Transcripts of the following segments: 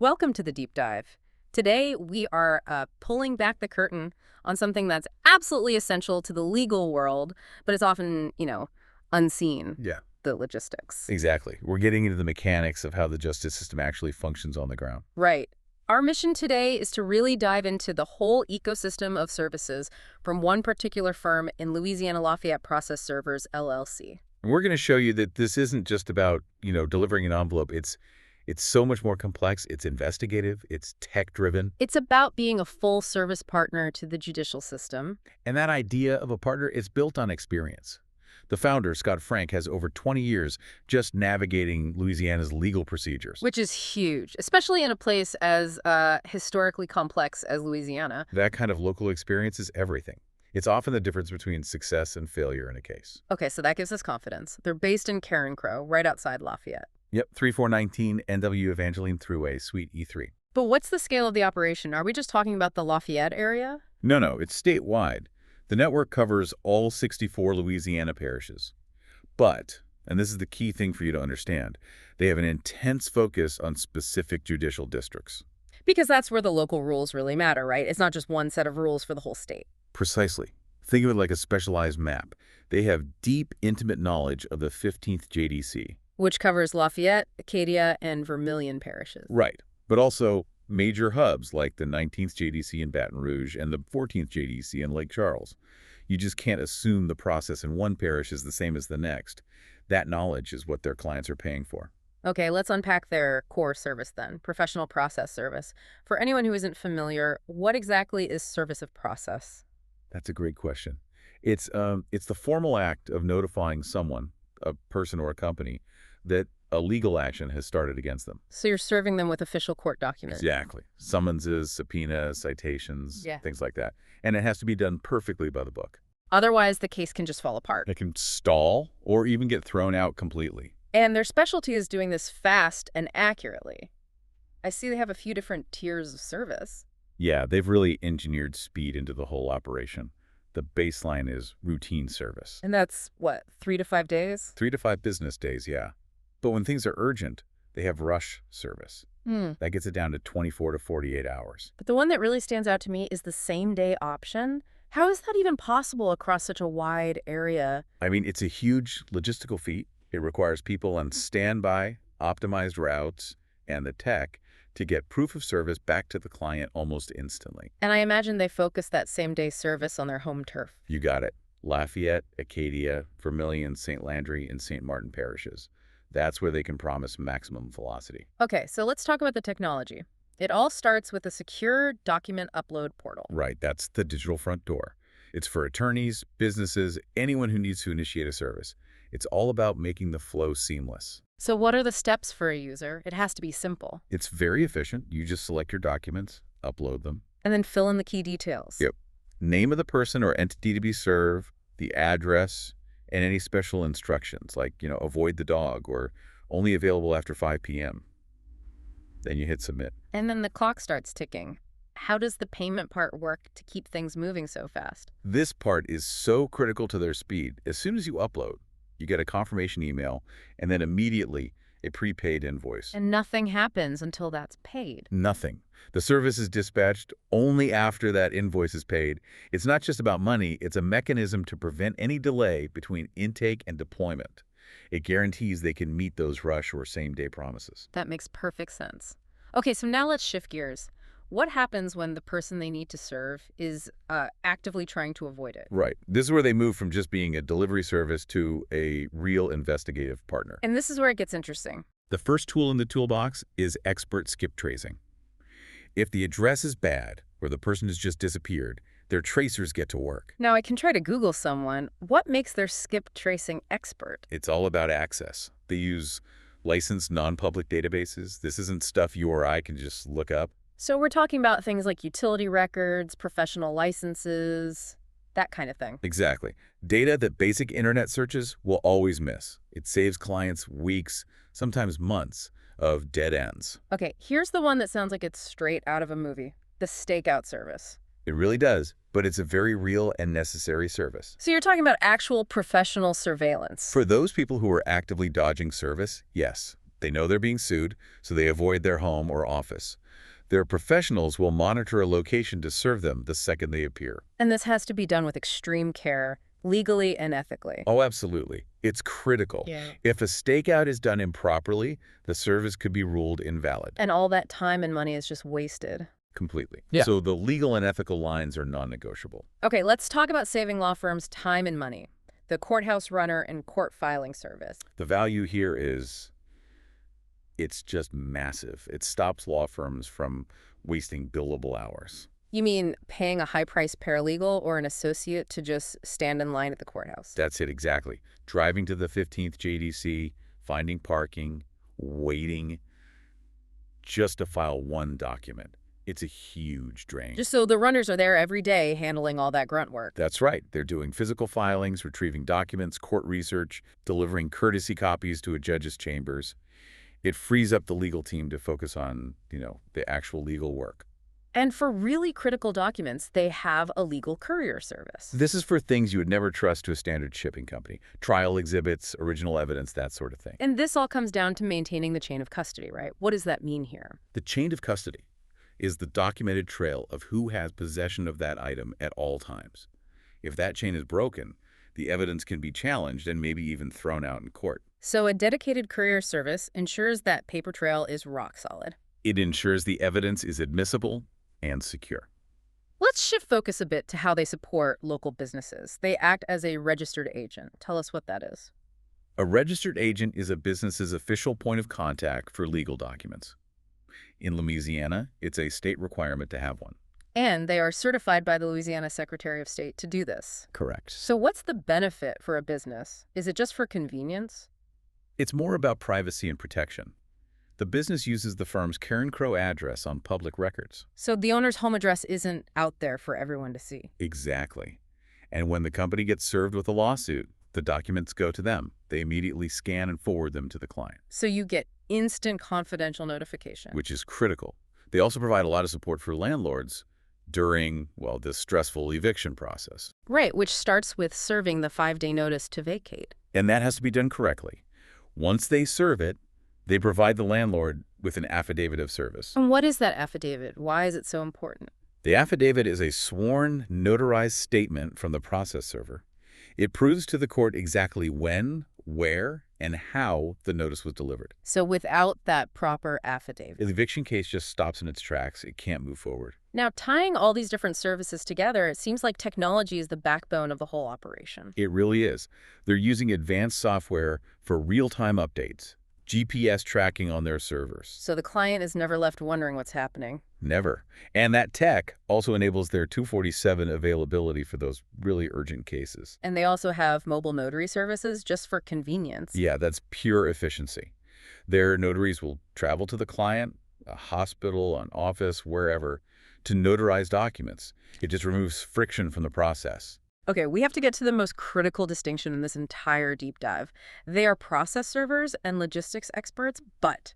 Welcome to the deep dive. Today, we are pulling back the curtain on something that's absolutely essential to the legal world, but is often, unseen. Yeah, The logistics. exactly. We're getting into the mechanics of how the justice system actually functions on the ground. Right. Our mission today is to really dive into the whole ecosystem of services from one particular firm in Louisiana, Lafayette Process Servers LLC. And we're going to show you that this isn't just about, delivering an envelope. It's so much more complex. It's investigative. It's tech-driven. It's about being a full-service partner to the judicial system. And that idea of a partner is built on experience. The founder, Scott Frank, has over 20 years just navigating Louisiana's legal procedures. Which is huge, especially in a place as historically complex as Louisiana. That kind of local experience is everything. It's often the difference between success and failure in a case. Okay, so that gives us confidence. They're based in Crow, right outside Lafayette. Yep, 3419 NW Evangeline Thruway, Suite E3. But what's the scale of the operation? Are we just talking about the Lafayette area? No, it's statewide. The network covers all 64 Louisiana parishes. But, and this is the key thing for you to understand, they have an intense focus on specific judicial districts. Because that's where the local rules really matter, right? It's not just one set of rules for the whole state. Precisely. Think of it like a specialized map. They have deep, intimate knowledge of the 15th JDC. Which covers Lafayette, Acadia, and Vermilion parishes. Right. But also major hubs like the 19th JDC in Baton Rouge and the 14th JDC in Lake Charles. You just can't assume the process in one parish is the same as the next. That knowledge is what their clients are paying for. Okay, let's unpack their core service then, professional process service. For anyone who isn't familiar, what exactly is service of process? That's a great question. It's the formal act of notifying someone, a person or a company, that a legal action has started against them. So you're serving them with official court documents. Exactly. Summonses, subpoenas, citations, Yeah. things like that. And it has to be done perfectly by the book. Otherwise, the case can just fall apart. It can stall or even get thrown out completely. And their specialty is doing this fast and accurately. I see they have a few different tiers of service. Yeah, they've really engineered speed into the whole operation. The baseline is routine service. And that's, what, 3 to 5 days? 3 to 5 business days, yeah. But when things are urgent, they have rush service. That gets it down to 24 to 48 hours. But the one that really stands out to me is the same-day option. How is that even possible across such a wide area? I mean, it's a huge logistical feat. It requires people on standby, optimized routes, and the tech to get proof of service back to the client almost instantly. And I imagine they focus that same-day service on their home turf. You got it. Lafayette, Acadia, Vermilion, St. Landry, and St. Martin parishes. That's where they can promise maximum velocity. Okay, so let's talk about the technology. It all starts with a secure document upload portal. Right, that's the digital front door. It's for attorneys, businesses, anyone who needs to initiate a service. It's all about making the flow seamless. So what are the steps for a user? It has to be simple. It's very efficient. You just select your documents, upload them. And then fill in the key details. Yep. Name of the person or entity to be served, the address, and any special instructions like, avoid the dog or only available after 5 p.m. Then you hit submit. And then the clock starts ticking. How does the payment part work to keep things moving so fast? This part is so critical to their speed. As soon as you upload, you get a confirmation email and then immediately a prepaid invoice. And nothing happens until that's paid. Nothing. The service is dispatched only after that invoice is paid. It's not just about money, it's a mechanism to prevent any delay between intake and deployment. It guarantees they can meet those rush or same-day promises. That makes perfect sense. Okay, so now let's shift gears. What happens when the person they need to serve is actively trying to avoid it? Right. This is where they move from just being a delivery service to a real investigative partner. And this is where it gets interesting. The first tool in the toolbox is expert skip tracing. If the address is bad or the person has just disappeared, their tracers get to work. Now, I can try to Google someone. What makes their skip tracing expert? It's all about access. They use licensed non-public databases. This isn't stuff you or I can just look up. So we're talking about things like utility records, professional licenses, that kind of thing. Exactly. Data that basic internet searches will always miss. It saves clients weeks, sometimes months, of dead ends. Okay, here's the one that sounds like it's straight out of a movie. The Stakeout service. It really does, but it's a very real and necessary service. So you're talking about actual professional surveillance. For those people who are actively dodging service, yes. They know they're being sued, so they avoid their home or office. Their professionals will monitor a location to serve them the second they appear. And this has to be done with extreme care, legally and ethically. Oh, absolutely. It's critical. Yeah. If a stakeout is done improperly, the service could be ruled invalid. And all that time and money is just wasted. Completely. Yeah. So the legal and ethical lines are non-negotiable. Okay, let's talk about saving law firms time and money. The courthouse runner and court filing service. The value here is it's just massive. It stops law firms from wasting billable hours. You mean paying a high-priced paralegal or an associate to just stand in line at the courthouse? That's it exactly. Driving to the 15th JDC, finding parking, waiting, just to file one document. It's a huge drain. Just so the runners are there every day handling all that grunt work. That's right. They're doing physical filings, retrieving documents, court research, delivering courtesy copies to a judge's chambers. It frees up the legal team to focus on, the actual legal work. And for really critical documents, they have a legal courier service. This is for things you would never trust to a standard shipping company. Trial exhibits, original evidence, that sort of thing. And this all comes down to maintaining the chain of custody, right? What does that mean here? The chain of custody is the documented trail of who has possession of that item at all times. If that chain is broken, the evidence can be challenged and maybe even thrown out in court. So a dedicated courier service ensures that paper trail is rock solid. It ensures the evidence is admissible and secure. Let's shift focus a bit to how they support local businesses. They act as a registered agent. Tell us what that is. A registered agent is a business's official point of contact for legal documents. In Louisiana, it's a state requirement to have one. And they are certified by the Louisiana Secretary of State to do this. Correct. So what's the benefit for a business? Is it just for convenience? It's more about privacy and protection. The business uses the firm's Karen Crow address on public records. So the owner's home address isn't out there for everyone to see. Exactly. And when the company gets served with a lawsuit, the documents go to them. They immediately scan and forward them to the client. So you get instant confidential notification. Which is critical. They also provide a lot of support for landlords during, this stressful eviction process. Right, which starts with serving the 5-day notice to vacate. And that has to be done correctly. Once they serve it, they provide the landlord with an affidavit of service. And what is that affidavit? Why is it so important? The affidavit is a sworn, notarized statement from the process server. It proves to the court exactly when, where, and how the notice was delivered. So without that proper affidavit. The eviction case just stops in its tracks. It can't move forward. Now, tying all these different services together, it seems like technology is the backbone of the whole operation. It really is. They're using advanced software for real-time updates, GPS tracking on their servers. So the client is never left wondering what's happening. Never. And that tech also enables their 247 availability for those really urgent cases. And they also have mobile notary services just for convenience. Yeah, that's pure efficiency. Their notaries will travel to the client, a hospital, an office, wherever, to notarize documents. It just removes friction from the process. Okay, we have to get to the most critical distinction in this entire deep dive. They are process servers and logistics experts, but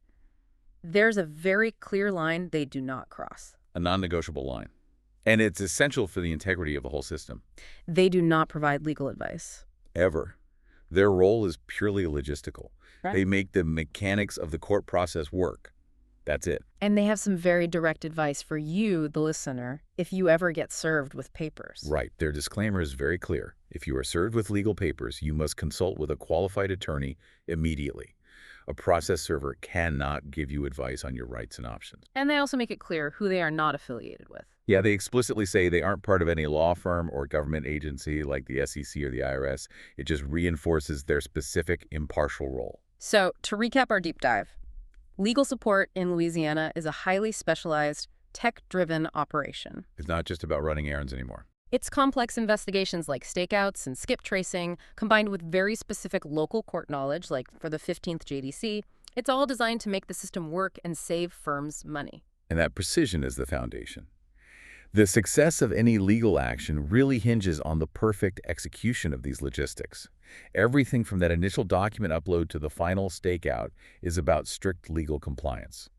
there's a very clear line they do not cross. A non-negotiable line. And it's essential for the integrity of the whole system. They do not provide legal advice. Ever. Their role is purely logistical. Right. They make the mechanics of the court process work. That's it. And they have some very direct advice for you, the listener, if you ever get served with papers. Right. Their disclaimer is very clear. If you are served with legal papers, you must consult with a qualified attorney immediately. A process server cannot give you advice on your rights and options. And they also make it clear who they are not affiliated with. Yeah, they explicitly say they aren't part of any law firm or government agency like the SEC or the IRS. It just reinforces their specific impartial role. So, to recap our deep dive, legal support in Louisiana is a highly specialized, tech-driven operation. It's not just about running errands anymore. It's complex investigations like stakeouts and skip tracing, combined with very specific local court knowledge, like for the 15th JDC. It's all designed to make the system work and save firms money. And that precision is the foundation. The success of any legal action really hinges on the perfect execution of these logistics. Everything from that initial document upload to the final stakeout is about strict legal compliance.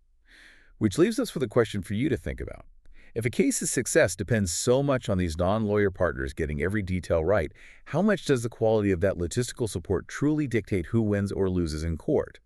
Which leaves us with a question for you to think about. If a case's success depends so much on these non-lawyer partners getting every detail right, how much does the quality of that logistical support truly dictate who wins or loses in court?